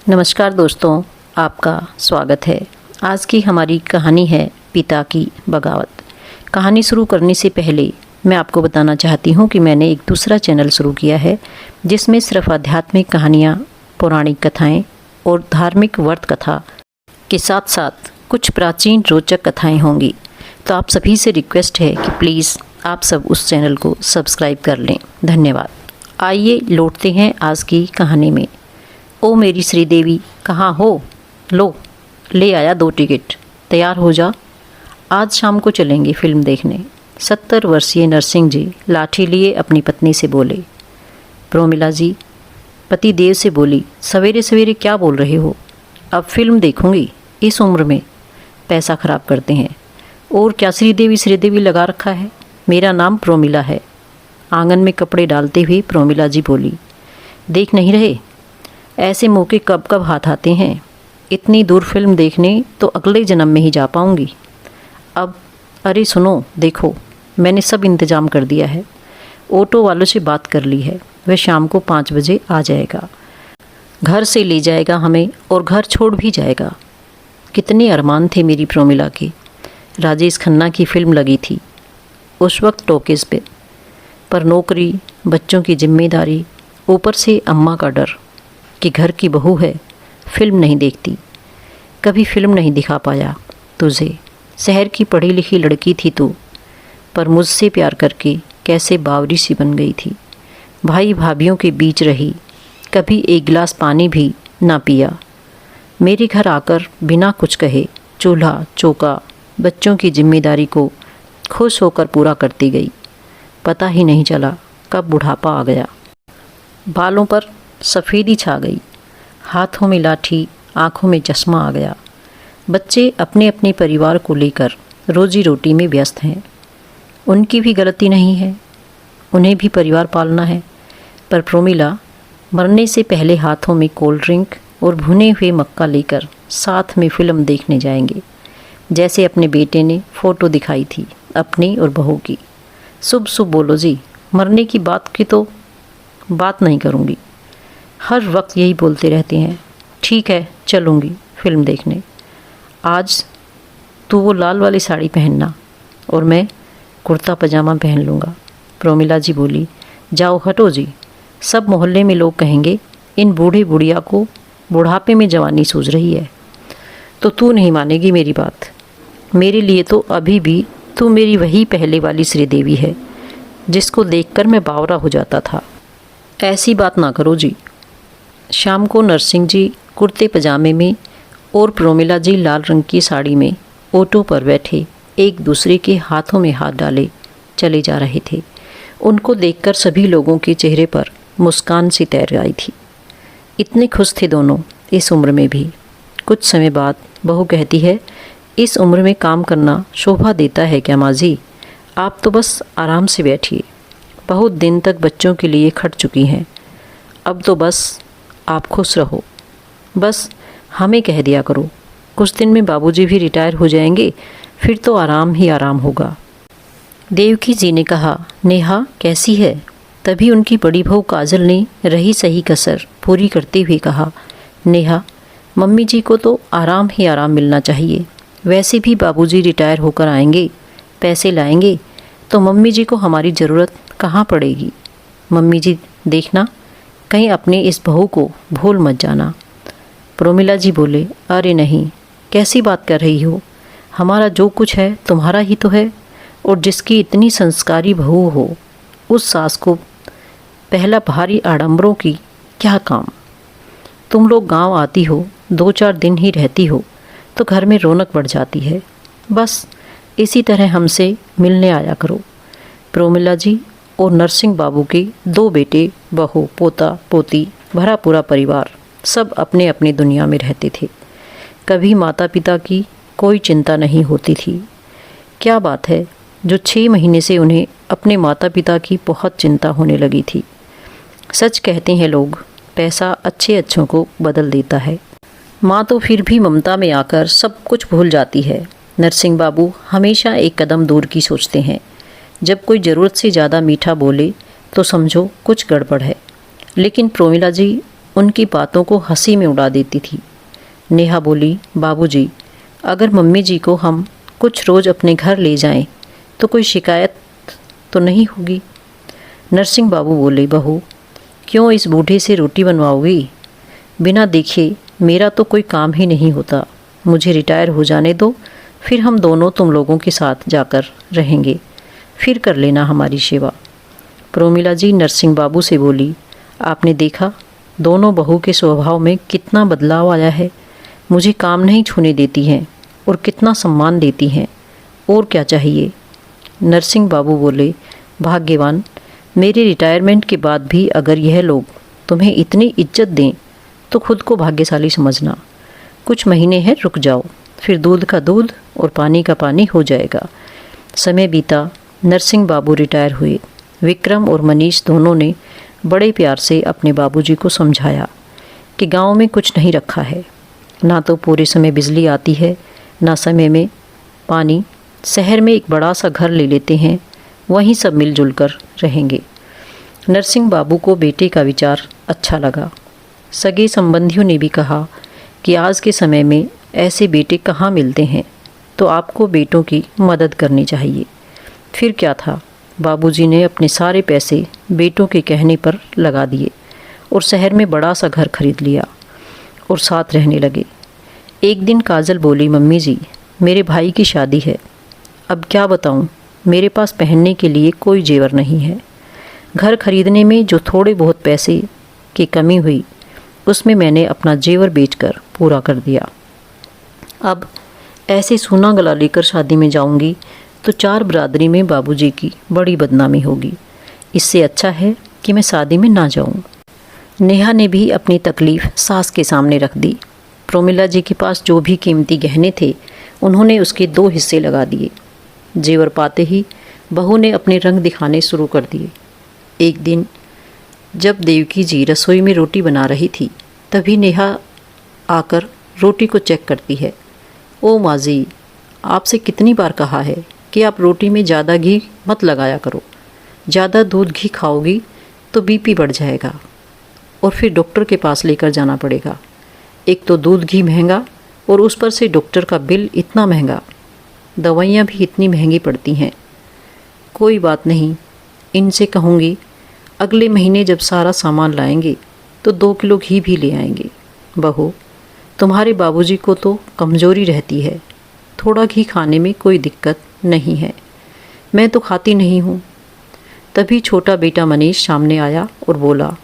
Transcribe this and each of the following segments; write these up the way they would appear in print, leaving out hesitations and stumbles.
नमस्कार दोस्तों, आपका स्वागत है। आज की हमारी कहानी है पिता की बगावत। कहानी शुरू करने से पहले मैं आपको बताना चाहती हूँ कि मैंने एक दूसरा चैनल शुरू किया है जिसमें सिर्फ आध्यात्मिक कहानियाँ, पौराणिक कथाएँ और धार्मिक व्रत कथा के साथ साथ कुछ प्राचीन रोचक कथाएँ होंगी। तो आप सभी से रिक्वेस्ट है कि प्लीज़ आप सब उस चैनल को सब्सक्राइब कर लें। धन्यवाद। आइए लौटते हैं आज की कहानी में। ओ मेरी श्रीदेवी, कहाँ हो? लो, ले आया 2 टिकट। तैयार हो जा, आज शाम को चलेंगे फिल्म देखने। 70 वर्षीय नरसिंह जी लाठी लिए अपनी पत्नी से बोले। प्रोमिला जी पति देव से बोली, सवेरे सवेरे क्या बोल रहे हो? अब फिल्म देखूंगी, इस उम्र में पैसा खराब करते हैं। और क्या श्रीदेवी लगा रखा है? मेरा नाम प्रोमिला है। आंगन में कपड़े डालते हुए प्रोमिला जी बोली, देख नहीं रहे, ऐसे मौके कब कब हाथ आते हैं। इतनी दूर फिल्म देखने तो अगले जन्म में ही जा पाऊंगी। अब अरे सुनो, देखो मैंने सब इंतज़ाम कर दिया है। ऑटो वालों से बात कर ली है, वह शाम को 5 बजे आ जाएगा। घर से ले जाएगा हमें और घर छोड़ भी जाएगा। कितने अरमान थे मेरी प्रोमिला के। राजेश खन्ना की फिल्म लगी थी उस वक्त टॉकीज पे, पर नौकरी, बच्चों की जिम्मेदारी, ऊपर से अम्मा का डर कि घर की बहू है, फिल्म नहीं देखती। कभी फिल्म नहीं दिखा पाया तुझे। शहर की पढ़ी लिखी लड़की थी तू, पर मुझसे प्यार करके कैसे बावरी सी बन गई थी। भाई भाभीयों के बीच रही, कभी एक गिलास पानी भी ना पिया। मेरे घर आकर बिना कुछ कहे चूल्हा चौका, बच्चों की जिम्मेदारी को खुश होकर पूरा करती गई। पता ही नहीं चला कब बुढ़ापा आ गया। बालों पर सफ़ेदी छा गई, हाथों में लाठी, आँखों में चश्मा आ गया। बच्चे अपने अपने परिवार को लेकर रोजी रोटी में व्यस्त हैं। उनकी भी गलती नहीं है, उन्हें भी परिवार पालना है। पर प्रोमिला मरने से पहले हाथों में कोल्ड ड्रिंक और भुने हुए मक्का लेकर साथ में फिल्म देखने जाएंगे, जैसे अपने बेटे ने फ़ोटो दिखाई थी अपनी और बहू की। शुभ शुभ बोलो जी, मरने की बात की तो बात नहीं करूँगी। हर वक्त यही बोलते रहते हैं। ठीक है, चलूँगी फिल्म देखने। आज तू वो लाल वाली साड़ी पहनना और मैं कुर्ता पजामा पहन लूँगा। प्रोमिला जी बोली, जाओ हटो जी, सब मोहल्ले में लोग कहेंगे इन बूढ़े बुढ़िया को बुढ़ापे में जवानी सूझ रही है। तो तू नहीं मानेगी मेरी बात। मेरे लिए तो अभी भी तू मेरी वही पहले वाली श्रीदेवी है जिसको देखकर मैं बावरा हो जाता था। ऐसी बात ना करो जी। शाम को नरसिंह जी कुर्ते पजामे में और प्रोमिला जी लाल रंग की साड़ी में ऑटो पर बैठे एक दूसरे के हाथों में हाथ डाले चले जा रहे थे। उनको देखकर सभी लोगों के चेहरे पर मुस्कान सी तैर आई थी। इतने खुश थे दोनों इस उम्र में भी। कुछ समय बाद बहू कहती है, इस उम्र में काम करना शोभा देता है क्या माँ जी? आप तो बस आराम से बैठिए। बहुत दिन तक बच्चों के लिए खट चुकी हैं, अब तो बस आप खुश रहो। बस हमें कह दिया करो, कुछ दिन में बाबूजी भी रिटायर हो जाएंगे, फिर तो आराम ही आराम होगा। देवकी जी ने कहा, नेहा कैसी है? तभी उनकी बड़ी बहू काजल ने रही सही कसर पूरी करते हुए कहा, नेहा मम्मी जी को तो आराम ही आराम मिलना चाहिए। वैसे भी बाबूजी रिटायर होकर आएंगे, पैसे लाएंगे, तो मम्मी जी को हमारी ज़रूरत कहाँ पड़ेगी। मम्मी जी देखना, कहीं अपने इस बहू को भूल मत जाना। प्रोमिला जी बोले, अरे नहीं, कैसी बात कर रही हो? हमारा जो कुछ है तुम्हारा ही तो है। और जिसकी इतनी संस्कारी बहू हो, उस सास को पहला भारी आडंबरों की क्या काम। तुम लोग गांव आती हो, 2-4 दिन ही रहती हो तो घर में रौनक बढ़ जाती है। बस इसी तरह हमसे मिलने आया करो। प्रोमिला जी और नरसिंह बाबू के 2 बेटे, बहू, पोता पोती, भरा पूरा परिवार सब अपने अपनी दुनिया में रहते थे। कभी माता पिता की कोई चिंता नहीं होती थी। क्या बात है जो 6 महीने से उन्हें अपने माता पिता की बहुत चिंता होने लगी थी। सच कहते हैं लोग, पैसा अच्छे अच्छों को बदल देता है। माँ तो फिर भी ममता में आकर सब कुछ भूल जाती है। नरसिंह बाबू हमेशा एक कदम दूर की सोचते हैं। जब कोई ज़रूरत से ज़्यादा मीठा बोले तो समझो कुछ गड़बड़ है। लेकिन प्रोमिला जी उनकी बातों को हंसी में उड़ा देती थी। नेहा बोली, बाबूजी, अगर मम्मी जी को हम कुछ रोज़ अपने घर ले जाएं तो कोई शिकायत तो नहीं होगी? नरसिंह बाबू बोले, बहू, क्यों इस बूढ़े से रोटी बनवाओगी? बिना देखे मेरा तो कोई काम ही नहीं होता। मुझे रिटायर हो जाने दो, फिर हम दोनों तुम लोगों के साथ जाकर रहेंगे, फिर कर लेना हमारी सेवा। प्रोमिला जी नरसिंह बाबू से बोली, आपने देखा दोनों बहू के स्वभाव में कितना बदलाव आया है। मुझे काम नहीं छूने देती हैं और कितना सम्मान देती हैं। और क्या चाहिए? नरसिंह बाबू बोले, भाग्यवान, मेरे रिटायरमेंट के बाद भी अगर यह लोग तुम्हें इतनी इज्जत दें तो खुद को भाग्यशाली समझना। कुछ महीने हैं, रुक जाओ, फिर दूध का दूध और पानी का पानी हो जाएगा। समय बीता, नरसिंह बाबू रिटायर हुए। विक्रम और मनीष दोनों ने बड़े प्यार से अपने बाबूजी को समझाया कि गांव में कुछ नहीं रखा है, ना तो पूरे समय बिजली आती है, ना समय में पानी। शहर में एक बड़ा सा घर ले लेते हैं, वहीं सब मिलजुल कर रहेंगे। नरसिंह बाबू को बेटे का विचार अच्छा लगा। सगे संबंधियों ने भी कहा कि आज के समय में ऐसे बेटे कहाँ मिलते हैं, तो आपको बेटों की मदद करनी चाहिए। फिर क्या था, बाबूजी ने अपने सारे पैसे बेटों के कहने पर लगा दिए और शहर में बड़ा सा घर खरीद लिया और साथ रहने लगे। एक दिन काजल बोली, मम्मी जी, मेरे भाई की शादी है। अब क्या बताऊं, मेरे पास पहनने के लिए कोई जेवर नहीं है। घर खरीदने में जो थोड़े बहुत पैसे की कमी हुई, उसमें मैंने अपना जेवर बेचकर पूरा कर दिया। अब ऐसे सोना गला लेकर शादी में जाऊंगी तो चार बिरादरी में बाबूजी की बड़ी बदनामी होगी। इससे अच्छा है कि मैं शादी में ना जाऊं। नेहा ने भी अपनी तकलीफ़ सास के सामने रख दी। प्रोमिला जी के पास जो भी कीमती गहने थे, उन्होंने उसके 2 हिस्से लगा दिए। जेवर पाते ही बहू ने अपने रंग दिखाने शुरू कर दिए। एक दिन जब देवकी जी रसोई में रोटी बना रही थी, तभी नेहा आकर रोटी को चेक करती है। ओ माँ जी, आपसे कितनी बार कहा है कि आप रोटी में ज़्यादा घी मत लगाया करो। ज़्यादा दूध घी खाओगी तो बीपी बढ़ जाएगा और फिर डॉक्टर के पास लेकर जाना पड़ेगा। एक तो दूध घी महंगा और उस पर से डॉक्टर का बिल इतना महंगा। दवाइयाँ भी इतनी महंगी पड़ती हैं। कोई बात नहीं, इनसे कहूँगी अगले महीने जब सारा सामान लाएंगे तो 2 किलो घी भी ले आएंगे। बहू, तुम्हारे बाबूजी को तो कमज़ोरी रहती है, थोड़ा घी खाने में कोई दिक्कत नहीं है। मैं तो खाती नहीं हूँ। तभी छोटा बेटा मनीष सामने आया और बोला,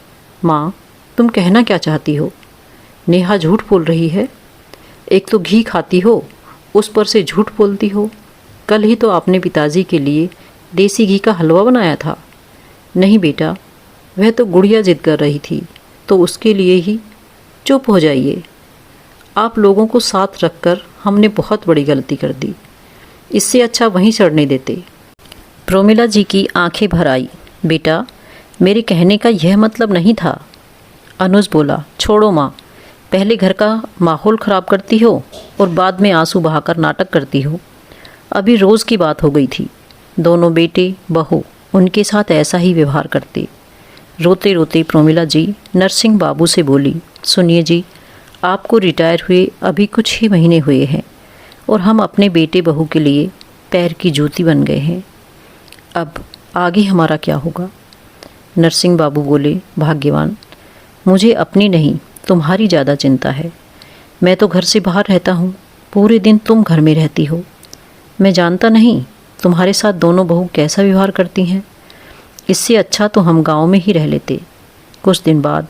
माँ, तुम कहना क्या चाहती हो? नेहा झूठ बोल रही है। एक तो घी खाती हो, उस पर से झूठ बोलती हो। कल ही तो आपने पिताजी के लिए देसी घी का हलवा बनाया था। नहीं बेटा, वह तो गुड़िया जिद कर रही थी तो उसके लिए ही। चुप हो जाइए। आप लोगों को साथ रखकर हमने बहुत बड़ी गलती कर दी। इससे अच्छा वहीं सड़ने देते। प्रोमिला जी की आंखें भर आई। बेटा, मेरे कहने का यह मतलब नहीं था। अनुज बोला, छोड़ो माँ, पहले घर का माहौल ख़राब करती हो और बाद में आंसू बहाकर नाटक करती हो। अभी रोज़ की बात हो गई थी। दोनों बेटे बहू उनके साथ ऐसा ही व्यवहार करते। रोते रोते प्रोमिला जी नरसिंह बाबू से बोली, सुनिए जी, आपको रिटायर हुए अभी कुछ ही महीने हुए हैं और हम अपने बेटे बहू के लिए पैर की जूती बन गए हैं। अब आगे हमारा क्या होगा? नरसिंह बाबू बोले, भाग्यवान, मुझे अपनी नहीं तुम्हारी ज़्यादा चिंता है। मैं तो घर से बाहर रहता हूँ, पूरे दिन तुम घर में रहती हो। मैं जानता नहीं तुम्हारे साथ दोनों बहू कैसा व्यवहार करती हैं। इससे अच्छा तो हम गांव में ही रह लेते। कुछ दिन बाद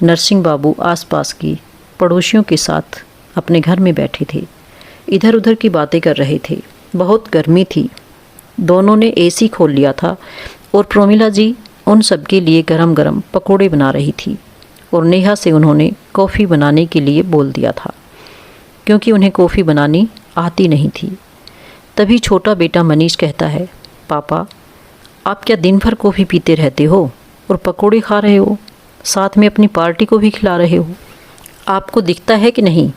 नरसिंह बाबू आसपास की पड़ोसियों के साथ अपने घर में बैठे थे। इधर उधर की बातें कर रहे थे। बहुत गर्मी थी। दोनों ने एसी खोल लिया था और प्रोमिला जी उन सब के लिए गरम गरम पकोड़े बना रही थी और नेहा से उन्होंने कॉफ़ी बनाने के लिए बोल दिया था, क्योंकि उन्हें कॉफ़ी बनानी आती नहीं थी। तभी छोटा बेटा मनीष कहता है, पापा, आप क्या दिन भर कॉफ़ी पीते रहते हो और पकोड़े खा रहे हो, साथ में अपनी पार्टी को भी खिला रहे हो? आपको दिखता है कि नहीं?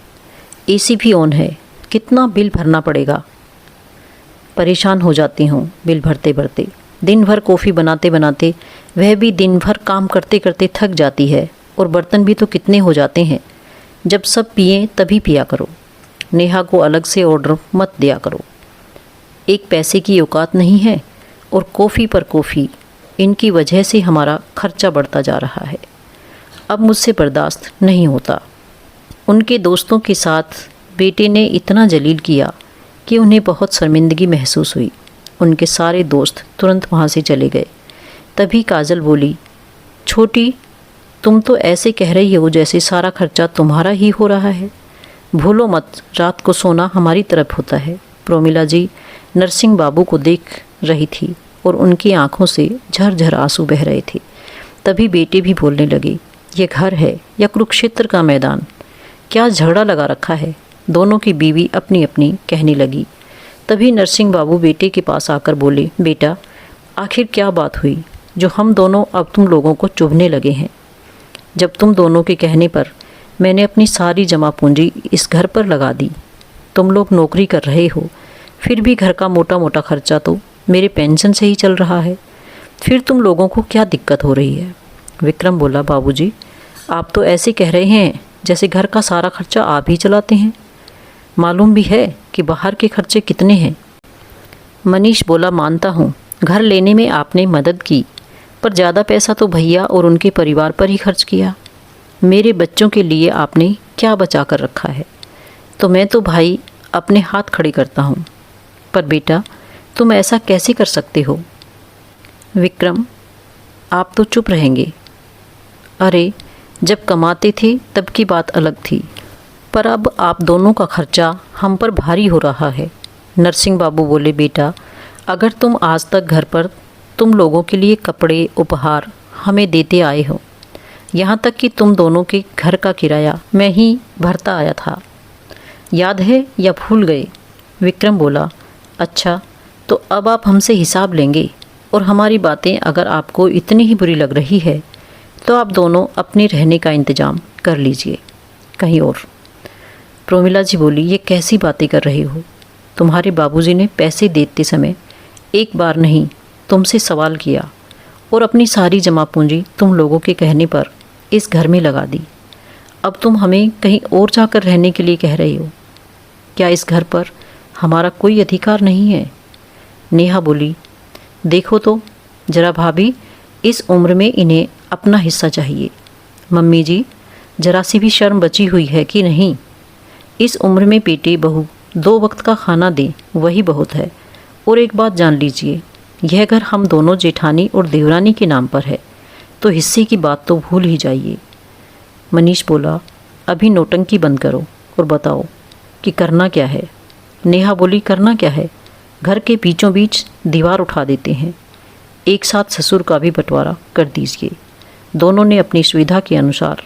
एसी भी ऑन है, कितना बिल भरना पड़ेगा। परेशान हो जाती हूँ बिल भरते भरते। दिन भर कॉफ़ी बनाते बनाते वह भी दिन भर काम करते करते थक जाती है और बर्तन भी तो कितने हो जाते हैं। जब सब पिएं तभी पिया करो। नेहा को अलग से ऑर्डर मत दिया करो। एक पैसे की औकात नहीं है और कॉफ़ी पर कॉफ़ी, इनकी वजह से हमारा खर्चा बढ़ता जा रहा है। अब मुझसे बर्दाश्त नहीं होता। उनके दोस्तों के साथ बेटे ने इतना जलील किया कि उन्हें बहुत शर्मिंदगी महसूस हुई। उनके सारे दोस्त तुरंत वहाँ से चले गए। तभी काजल बोली, छोटी, तुम तो ऐसे कह रही हो जैसे सारा खर्चा तुम्हारा ही हो रहा है। भूलो मत, रात को सोना हमारी तरफ होता है। प्रोमिला जी नरसिंह बाबू को देख रही थी और उनकी आंखों से झरझर आंसू बह रहे थे। तभी बेटे भी बोलने लगे, ये घर है या कुरुक्षेत्र का मैदान? क्या झगड़ा लगा रखा है? दोनों की बीवी अपनी अपनी कहने लगी। तभी नरसिंह बाबू बेटे के पास आकर बोले, बेटा, आखिर क्या बात हुई जो हम दोनों अब तुम लोगों को चुभने लगे हैं? जब तुम दोनों के कहने पर मैंने अपनी सारी जमा पूंजी इस घर पर लगा दी। तुम लोग नौकरी कर रहे हो, फिर भी घर का मोटा मोटा खर्चा तो मेरे पेंशन से ही चल रहा है। फिर तुम लोगों को क्या दिक्कत हो रही है? विक्रम बोला, बाबूजी, आप तो ऐसे कह रहे हैं जैसे घर का सारा खर्चा आप ही चलाते हैं। मालूम भी है कि बाहर के खर्चे कितने हैं। मनीष बोला, मानता हूँ घर लेने में आपने मदद की, पर ज़्यादा पैसा तो भैया और उनके परिवार पर ही खर्च किया। मेरे बच्चों के लिए आपने क्या बचा कर रखा है? तो मैं तो भाई अपने हाथ खड़े करता हूँ। पर बेटा, तुम ऐसा कैसे कर सकते हो? विक्रम, आप तो चुप रहेंगे। अरे, जब कमाते थे तब की बात अलग थी, पर अब आप दोनों का खर्चा हम पर भारी हो रहा है। नरसिंह बाबू बोले, बेटा, अगर तुम आज तक घर पर तुम लोगों के लिए कपड़े उपहार हमें देते आए हो, यहाँ तक कि तुम दोनों के घर का किराया मैं ही भरता आया था, याद है या भूल गए? विक्रम बोला, अच्छा, तो अब आप हमसे हिसाब लेंगे? और हमारी बातें अगर आपको इतनी ही बुरी लग रही है तो आप दोनों अपने रहने का इंतज़ाम कर लीजिए कहीं और। प्रोमिला जी बोली, ये कैसी बातें कर रहे हो? तुम्हारे बाबूजी ने पैसे देते समय एक बार नहीं तुमसे सवाल किया और अपनी सारी जमा पूंजी तुम लोगों के कहने पर इस घर में लगा दी। अब तुम हमें कहीं और जाकर रहने के लिए कह रहे हो। क्या इस घर पर हमारा कोई अधिकार नहीं है? नेहा बोली, देखो तो जरा भाभी, इस उम्र में इन्हें अपना हिस्सा चाहिए। मम्मी जी, जरा सी भी शर्म बची हुई है कि नहीं? इस उम्र में बेटे बहू 2 वक्त का खाना दें वही बहुत है। और एक बात जान लीजिए, यह घर हम दोनों जेठानी और देवरानी के नाम पर है, तो हिस्से की बात तो भूल ही जाइए। मनीष बोला, अभी नौटंकी बंद करो और बताओ कि करना क्या है? नेहा बोली, करना क्या है? घर के बीचों बीच दीवार उठा देते हैं। एक साथ ससुर का भी बंटवारा कर दीजिए। दोनों ने अपनी सुविधा के अनुसार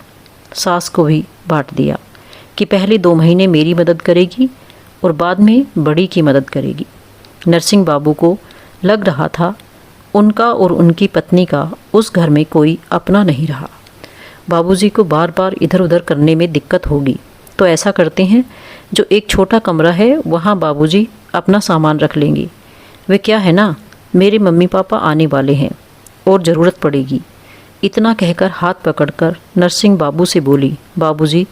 सास को भी बांट दिया कि पहले 2 महीने मेरी मदद करेगी और बाद में बड़ी की मदद करेगी। नरसिंह बाबू को लग रहा था उनका और उनकी पत्नी का उस घर में कोई अपना नहीं रहा। बाबूजी को बार बार इधर उधर करने में दिक्कत होगी, तो ऐसा करते हैं, जो एक छोटा कमरा है वहाँ बाबूजी अपना सामान रख लेंगे। वे क्या है ना, मेरे मम्मी पापा आने वाले हैं और ज़रूरत पड़ेगी। इतना कहकर हाथ पकड़कर नरसिंह बाबू से बोली, बाबूजी,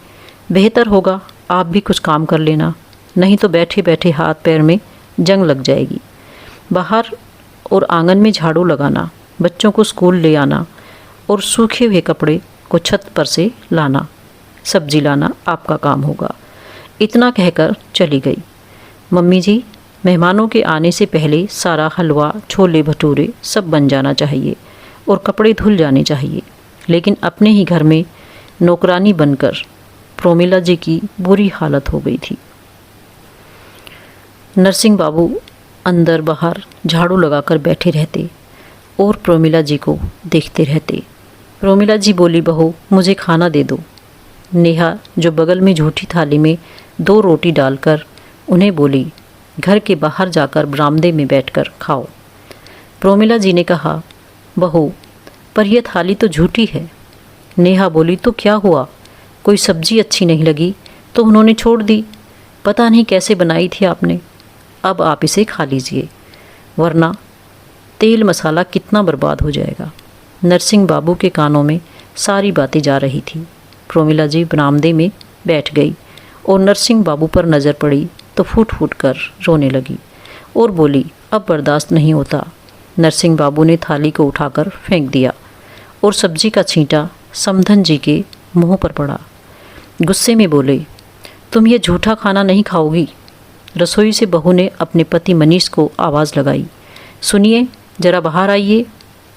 बेहतर होगा आप भी कुछ काम कर लेना, नहीं तो बैठे बैठे हाथ पैर में जंग लग जाएगी। बाहर और आंगन में झाड़ू लगाना, बच्चों को स्कूल ले आना और सूखे हुए कपड़े को छत पर से लाना, सब्जी लाना आपका काम होगा। इतना कहकर चली गई। मम्मी जी, मेहमानों के आने से पहले सारा हलवा, छोले भटूरे सब बन जाना चाहिए और कपड़े धुल जाने चाहिए। लेकिन अपने ही घर में नौकरानी बनकर प्रोमिला जी की बुरी हालत हो गई थी। नरसिंह बाबू अंदर बाहर झाड़ू लगाकर बैठे रहते और प्रोमिला जी को देखते रहते। प्रोमिला जी बोली, बहू, मुझे खाना दे दो। नेहा जो बगल में झूठी थाली में 2 रोटी डालकर उन्हें बोली, घर के बाहर जाकर बरामदे में बैठकर खाओ। प्रोमिला जी ने कहा, बहू, पर यह थाली तो झूठी है। नेहा बोली, तो क्या हुआ? कोई सब्जी अच्छी नहीं लगी तो उन्होंने छोड़ दी। पता नहीं कैसे बनाई थी आपने। अब आप इसे खा लीजिए, वरना तेल मसाला कितना बर्बाद हो जाएगा। नरसिंह बाबू के कानों में सारी बातें जा रही थी। प्रोमिला जी बरामदे में बैठ गई और नरसिंह बाबू पर नज़र पड़ी तो फूट फूट कर रोने लगी और बोली, अब बर्दाश्त नहीं होता। नरसिंह बाबू ने थाली को उठाकर फेंक दिया और सब्जी का छींटा समधन जी के मुंह पर पड़ा। गुस्से में बोले, तुम ये झूठा खाना नहीं खाओगी। रसोई से बहू ने अपने पति मनीष को आवाज़ लगाई, सुनिए ज़रा बाहर आइए।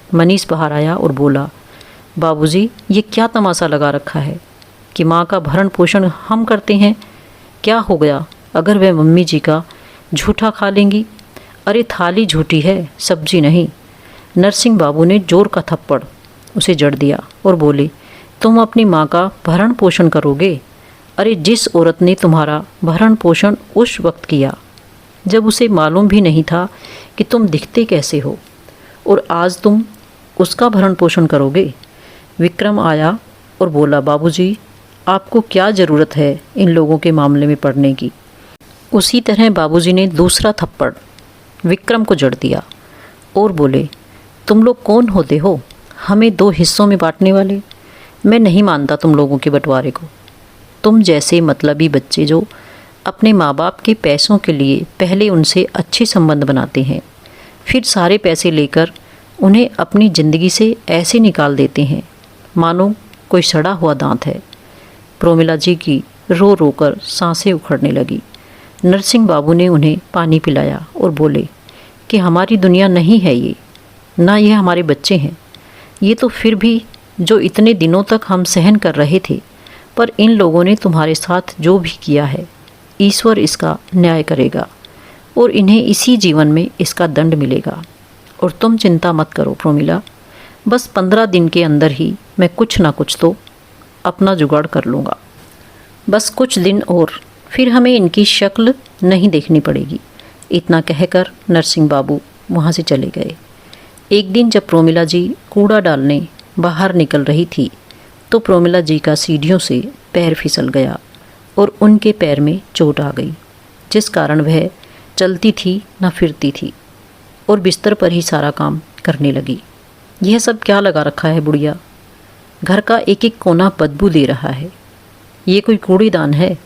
मनीष बाहर आया और बोला, बाबूजी ये क्या तमाशा लगा रखा है कि माँ का भरण पोषण हम करते हैं। क्या हो गया अगर वह मम्मी जी का झूठा खा लेंगी। अरे थाली झूठी है, सब्जी नहीं। नरसिंह बाबू ने जोर का थप्पड़ उसे जड़ दिया और बोले, तुम अपनी माँ का भरण पोषण करोगे। अरे जिस औरत ने तुम्हारा भरण पोषण उस वक्त किया जब उसे मालूम भी नहीं था कि तुम दिखते कैसे हो, और आज तुम उसका भरण पोषण करोगे। विक्रम आया और बोला, बाबूजी आपको क्या ज़रूरत है इन लोगों के मामले में पड़ने की। उसी तरह बाबूजी ने दूसरा थप्पड़ विक्रम को जड़ दिया और बोले, तुम लोग कौन होते हो हमें दो हिस्सों में बांटने वाले। मैं नहीं मानता तुम लोगों के बंटवारे को। तुम जैसे मतलबी बच्चे जो अपने माँ बाप के पैसों के लिए पहले उनसे अच्छे संबंध बनाते हैं, फिर सारे पैसे लेकर उन्हें अपनी ज़िंदगी से ऐसे निकाल देते हैं मानो कोई सड़ा हुआ दांत है। प्रोमिला जी की रो रो कर सांसें उखड़ने लगी। नरसिंह बाबू ने उन्हें पानी पिलाया और बोले कि हमारी दुनिया नहीं है ये, ना ये हमारे बच्चे हैं। ये तो फिर भी जो इतने दिनों तक हम सहन कर रहे थे, पर इन लोगों ने तुम्हारे साथ जो भी किया है ईश्वर इसका न्याय करेगा और इन्हें इसी जीवन में इसका दंड मिलेगा। और तुम चिंता मत करो प्रोमिला, बस 15 दिन के अंदर ही मैं कुछ ना कुछ तो अपना जुगाड़ कर लूँगा। बस कुछ दिन और, फिर हमें इनकी शक्ल नहीं देखनी पड़ेगी। इतना कहकर नरसिंह बाबू वहाँ से चले गए। एक दिन जब प्रोमिला जी कूड़ा डालने बाहर निकल रही थी तो प्रोमिला जी का सीढ़ियों से पैर फिसल गया और उनके पैर में चोट आ गई, जिस कारण वह चलती थी न फिरती थी और बिस्तर पर ही सारा काम करने लगी। यह सब क्या लगा रखा है बुढ़िया, घर का एक एक कोना बदबू दे रहा है। ये कोई कूड़ेदान है,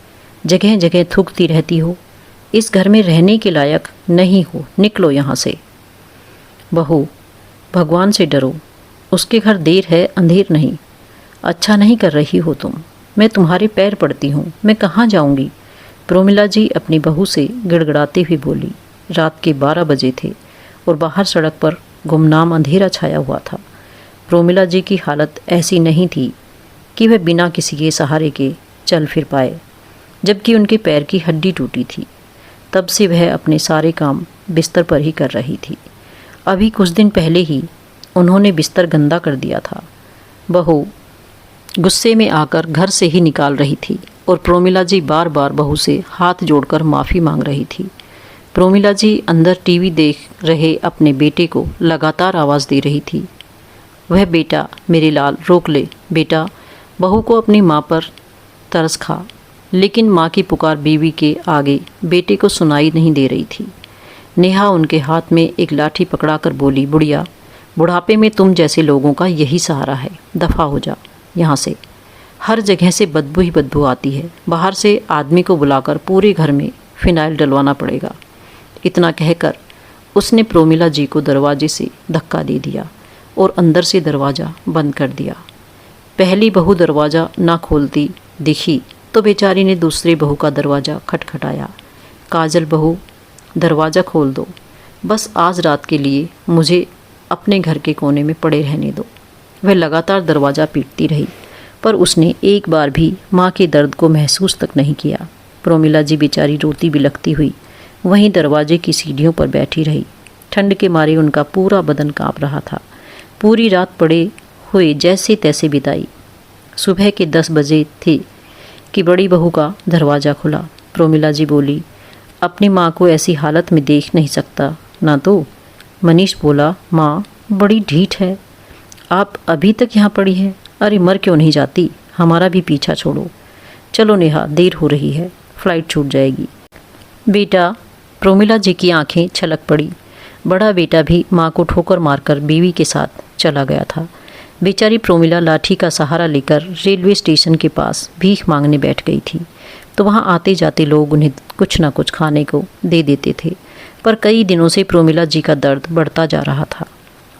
जगह जगह थूकती रहती हो। इस घर में रहने के लायक नहीं हो, निकलो यहाँ से। बहू भगवान से डरो, उसके घर देर है अंधेर नहीं। अच्छा नहीं कर रही हो तुम, मैं तुम्हारे पैर पड़ती हूँ, मैं कहाँ जाऊँगी। प्रोमिला जी अपनी बहू से गिड़गिड़ाते हुए बोली। रात के 12 बजे थे और बाहर सड़क पर गुमनाम अंधेरा छाया हुआ था। प्रोमिला जी की हालत ऐसी नहीं थी कि वह बिना किसी के सहारे के चल फिर पाए, जबकि उनके पैर की हड्डी टूटी थी। तब से वह अपने सारे काम बिस्तर पर ही कर रही थी। अभी कुछ दिन पहले ही उन्होंने बिस्तर गंदा कर दिया था। बहू गुस्से में आकर घर से ही निकाल रही थी और प्रोमिला जी बार बार बहू से हाथ जोड़कर माफ़ी मांग रही थी। प्रोमिला जी अंदर टीवी देख रहे अपने बेटे को लगातार आवाज़ दे रही थी, वह बेटा मेरे लाल रोक ले बेटा। बहू को अपनी माँ पर तरस खा, लेकिन माँ की पुकार बीवी के आगे बेटे को सुनाई नहीं दे रही थी। नेहा उनके हाथ में एक लाठी पकड़ाकर बोली, बुढ़िया बुढ़ापे में तुम जैसे लोगों का यही सहारा है, दफ़ा हो जा यहाँ से। हर जगह से बदबू ही बदबू आती है, बाहर से आदमी को बुलाकर पूरे घर में फिनाइल डलवाना पड़ेगा। इतना कहकर उसने प्रोमिला जी को दरवाजे से धक्का दे दिया और अंदर से दरवाज़ा बंद कर दिया। पहली बहू दरवाज़ा ना खोलती दिखी तो बेचारी ने दूसरी बहू का दरवाज़ा खटखटाया। काजल बहू दरवाज़ा खोल दो, बस आज रात के लिए मुझे अपने घर के कोने में पड़े रहने दो। वह लगातार दरवाज़ा पीटती रही, पर उसने एक बार भी माँ के दर्द को महसूस तक नहीं किया। प्रोमिला जी बेचारी रोती बिलखती हुई वहीं दरवाजे की सीढ़ियों पर बैठी रही। ठंड के मारे उनका पूरा बदन काँप रहा था। पूरी रात पड़े हुए जैसे तैसे बिताई। सुबह के 10 बजे थे कि बड़ी बहू का दरवाज़ा खुला। प्रोमिला जी बोली, अपनी माँ को ऐसी हालत में देख नहीं सकता ना तो। मनीष बोला, माँ बड़ी ढीठ है, आप अभी तक यहाँ पड़ी है। अरे मर क्यों नहीं जाती, हमारा भी पीछा छोड़ो। चलो नेहा, देर हो रही है, फ्लाइट छूट जाएगी। बेटा, प्रोमिला जी की आंखें छलक पड़ी। बड़ा बेटा भी माँ को ठोकर मारकर बीवी के साथ चला गया था। बेचारी प्रोमिला लाठी का सहारा लेकर रेलवे स्टेशन के पास भीख मांगने बैठ गई थी। तो वहाँ आते जाते लोग उन्हें कुछ न कुछ खाने को दे देते थे। पर कई दिनों से प्रोमिला जी का दर्द बढ़ता जा रहा था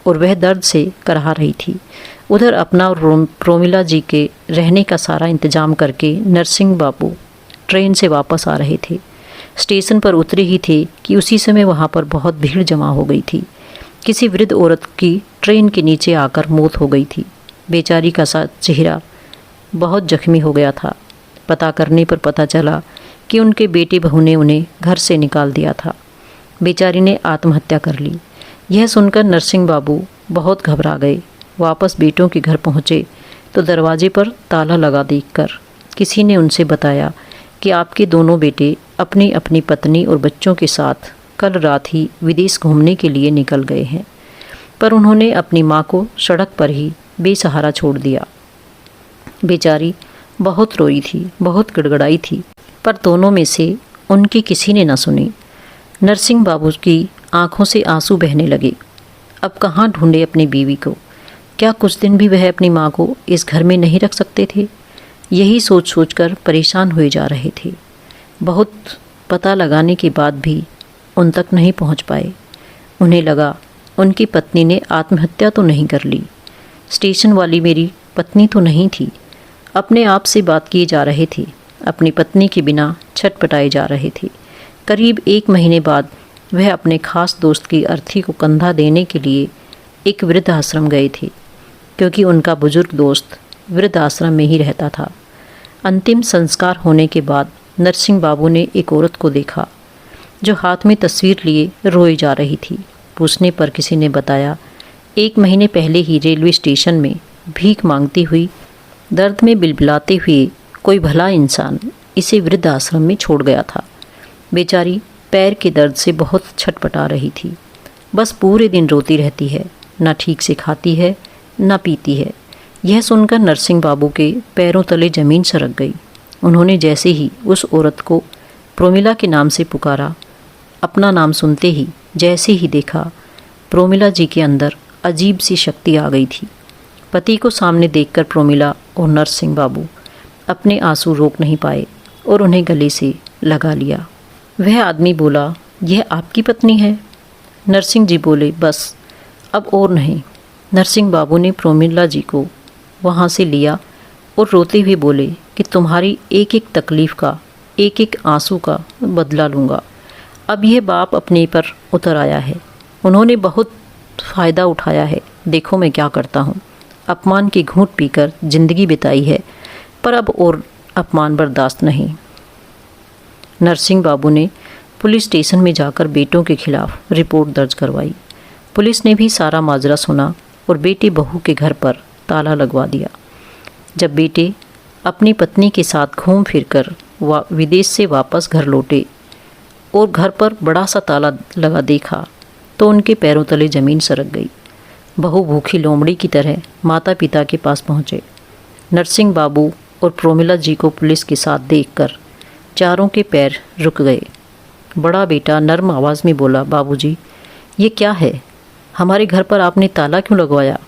और वह दर्द से कराह रही थी। उधर अपना और प्रोमिला जी के रहने का सारा इंतजाम करके नरसिंह बाबू ट्रेन से वापस आ रहे थे। स्टेशन पर उतरे ही थे कि उसी समय वहाँ पर बहुत भीड़ जमा हो गई थी। किसी वृद्ध औरत की ट्रेन के नीचे आकर मौत हो गई थी। बेचारी का चेहरा बहुत जख्मी हो गया था। पता करने पर पता चला कि उनके बेटे बहू ने उन्हें घर से निकाल दिया था। बेचारी ने आत्महत्या कर ली। यह सुनकर नरसिंह बाबू बहुत घबरा गए। वापस बेटों के घर पहुँचे तो दरवाजे पर ताला लगा देखकर किसी ने उनसे बताया कि आपके दोनों बेटे अपनी अपनी पत्नी और बच्चों के साथ कल रात ही विदेश घूमने के लिए निकल गए हैं। पर उन्होंने अपनी माँ को सड़क पर ही बेसहारा छोड़ दिया। बेचारी बहुत रोई थी, बहुत गिड़गिड़ाई थी, पर दोनों में से उनकी किसी ने न सुनी। नरसिंह बाबू की आंखों से आंसू बहने लगे। अब कहाँ ढूंढे अपनी बीवी को? क्या कुछ दिन भी वह अपनी माँ को इस घर में नहीं रख सकते थे? यही सोच सोचकर परेशान हुए जा रहे थे। बहुत पता लगाने के बाद भी उन तक नहीं पहुंच पाए। उन्हें लगा उनकी पत्नी ने आत्महत्या तो नहीं कर ली। स्टेशन वाली मेरी पत्नी तो नहीं थी। अपने आप से बात किए जा रहे थे। अपनी पत्नी के बिना छटपटाए जा रहे थे। करीब 1 महीने बाद वह अपने खास दोस्त की अर्थी को कंधा देने के लिए एक वृद्ध आश्रम गए थे, क्योंकि उनका बुजुर्ग दोस्त वृद्ध आश्रम में ही रहता था। अंतिम संस्कार होने के बाद नरसिंह बाबू ने एक औरत को देखा जो हाथ में तस्वीर लिए रोई जा रही थी। पूछने पर किसी ने बताया 1 महीने पहले ही रेलवे स्टेशन में भीख मांगती हुई, दर्द में बिलबिलाते हुए कोई भला इंसान इसे वृद्ध आश्रम में छोड़ गया था। बेचारी पैर के दर्द से बहुत छटपटा रही थी। बस पूरे दिन रोती रहती है, ना ठीक से खाती है ना पीती है। यह सुनकर नरसिंह बाबू के पैरों तले ज़मीन सरक गई। उन्होंने जैसे ही उस औरत को प्रोमिला के नाम से पुकारा, अपना नाम सुनते ही जैसे ही देखा, प्रोमिला जी के अंदर अजीब सी शक्ति आ गई थी। पति को सामने देखकर प्रोमिला और नरसिंह बाबू अपने आंसू रोक नहीं पाए और उन्हें गले से लगा लिया। वह आदमी बोला, यह आपकी पत्नी है? नरसिंह जी बोले, बस अब और नहीं। नरसिंह बाबू ने प्रोमिला जी को वहाँ से लिया और रोते हुए बोले कि तुम्हारी एक एक तकलीफ़ का, एक एक आंसू का बदला लूँगा। अब यह बाप अपने पर उतर आया है। उन्होंने बहुत फ़ायदा उठाया है। देखो मैं क्या करता हूँ। अपमान की घूंट पीकर ज़िंदगी बिताई है, पर अब और अपमान बर्दाश्त नहीं। नरसिंह बाबू ने पुलिस स्टेशन में जाकर बेटों के खिलाफ रिपोर्ट दर्ज करवाई। पुलिस ने भी सारा माजरा सुना और बेटे बहू के घर पर ताला लगवा दिया। जब बेटे अपनी पत्नी के साथ घूम फिर कर विदेश से वापस घर लौटे और घर पर बड़ा सा ताला लगा देखा तो उनके पैरों तले ज़मीन सरक गई। बहू भूखी लोमड़ी की तरह माता पिता के पास पहुँचे। नरसिंह बाबू और प्रोमिला जी को पुलिस के साथ देखकर चारों के पैर रुक गए। बड़ा बेटा नर्म आवाज़ में बोला, बाबूजी, ये क्या है? हमारे घर पर आपने ताला क्यों लगवाया?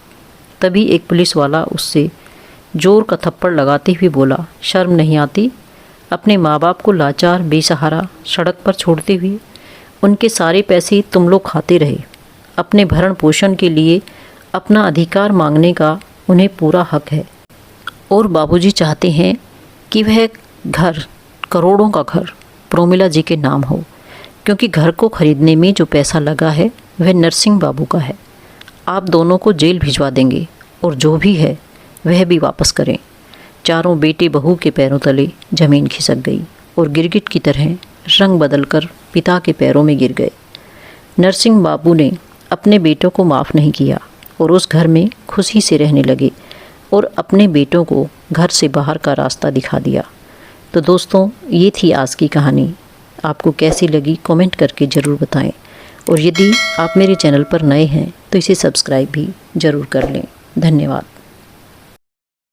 तभी एक पुलिस वाला उससे जोर का थप्पड़ लगाते हुए बोला, शर्म नहीं आती? अपने माँ बाप को लाचार बेसहारा सड़क पर छोड़ते हुए उनके सारे पैसे तुम लोग खाते रहे। अपने भरण पोषण के लिए अपना अधिकार मांगने का उन्हें पूरा हक है और बाबूजी चाहते हैं कि वह घर, करोड़ों का घर प्रोमिला जी के नाम हो, क्योंकि घर को खरीदने में जो पैसा लगा है वह नरसिंह बाबू का है। आप दोनों को जेल भिजवा देंगे और जो भी है वह भी वापस करें। चारों बेटे बहू के पैरों तले ज़मीन खिसक गई और गिरगिट की तरह रंग बदलकर पिता के पैरों में गिर गए। नरसिंह बाबू ने अपने बेटों को माफ़ नहीं किया और उस घर में खुशी से रहने लगे और अपने बेटों को घर से बाहर का रास्ता दिखा दिया। तो दोस्तों, ये थी आज की कहानी। आपको कैसी लगी कमेंट करके ज़रूर बताएं और यदि आप मेरे चैनल पर नए हैं तो इसे सब्सक्राइब भी ज़रूर कर लें। धन्यवाद।